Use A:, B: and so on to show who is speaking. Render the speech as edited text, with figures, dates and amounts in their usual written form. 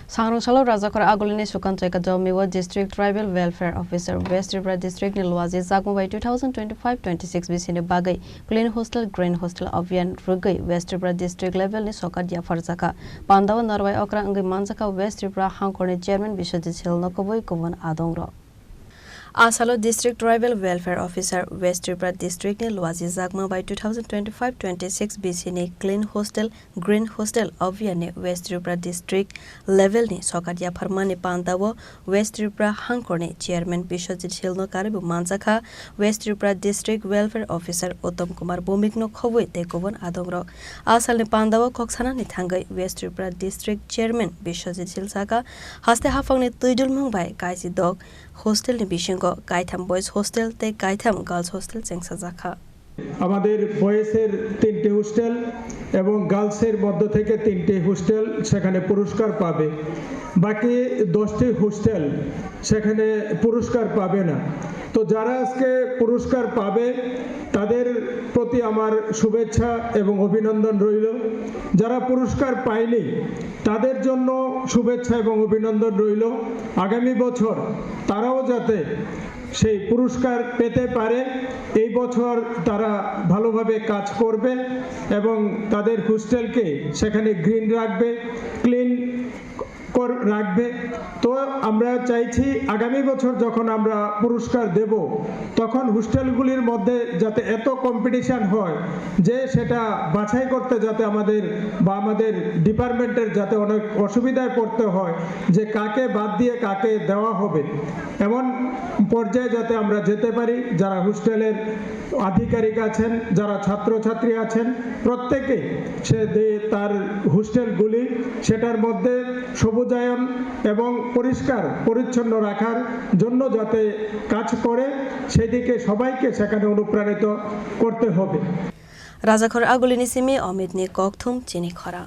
A: Sangrongshalo Rajakor Agolini Sukanchaka Jomiwa District Tribal Welfare Officer West Tripura District Nilwazi Zagmo by 2025-26 Bisine Bagai Clean Hostel Green Hostel Avian Rugai West Tripura District Level ni Sokadia Farzaka Pandawa Narwai Okra Ngi Manzaka West Tripura Hangkorni Chairman Bishojit Hilnokoboi Kovan Adongro Asalo District Tribal Welfare Officer West Tripura District Nilwazi Zagmo by 2025-26 Bisine Clean Hostel Green Hostel Avian West Tripura District Level ni Sokadia Parmani Pandawa West Tripura Hangkorni Chairman Bishojit Hilnokaribu Manzaka West Tripura District Welfare Officer Uttam Kumar Bhumikno Khoboi Tekovan Adongro Asal ni Pandawa Koksana ni Thangai West Tripura District Chairman Bishojit Hilsaka Haste Hafang ni Tuidul Mungbai Kaisi Dog Hostel ni Bishingo Kaitham Boys Hostel te Kaitham Girls Hostel চেংসা জাখা
B: আমাদের বয়েজের 3টে hostel এবং গার্লসের মধ্য থেকে 3টে hostel সেখানে পুরস্কার পাবে বাকি 10টি হোস্টেল সেখানে পুরস্কার পাবে না তো যারা আজকে পুরস্কার পাবে তাদের প্রতি আমার শুভেচ্ছা এবং অভিনন্দন রইল যারা পুরস্কার পায়নি তাদের জন্য শুভেচ্ছা এবং অভিনন্দন রইল আগামী বছর তারাও যাতে সেই পুরস্কার পেতে পারে এই বছর তারা ভালোভাবে কাজ করবে এবং তাদের হোস্টেলকে সেখানে গ্রিন রাখবে ক্লিন রাখবে তো আমরা চাইছি আগামী বছর যখন আমরা পুরস্কার দেব তখন হোস্টেলগুলির মধ্যে যাতে এত কম্পিটিশন হয় যে সেটা বাছাই করতে যাতে আমাদের ডিপার্টমেন্টের যাতে অনেক অসুবিধায় পড়তে হয় যে কাকে বাদ দিয়ে কাকে দেওয়া হবে এমন পর্যায়ে যাতে আমরা যেতে পারি যারা হোস্টেলের আধিকারিক আছেন যারা ছাত্রছাত্রী আছেন প্রত্যেকে সে তার হোস্টেলগুলি সেটার মধ্যে সবুজায়ন এবং পরিষ্কার পরিচ্ছন্ন রাখার জন্য যাতে কাজ করে সেদিকে সবাইকে সেখানে অনুপ্রাণিত করতে হবে
A: রাজাখর আগুলিনি সিমি অমিত নি ককথুম চিনি খরা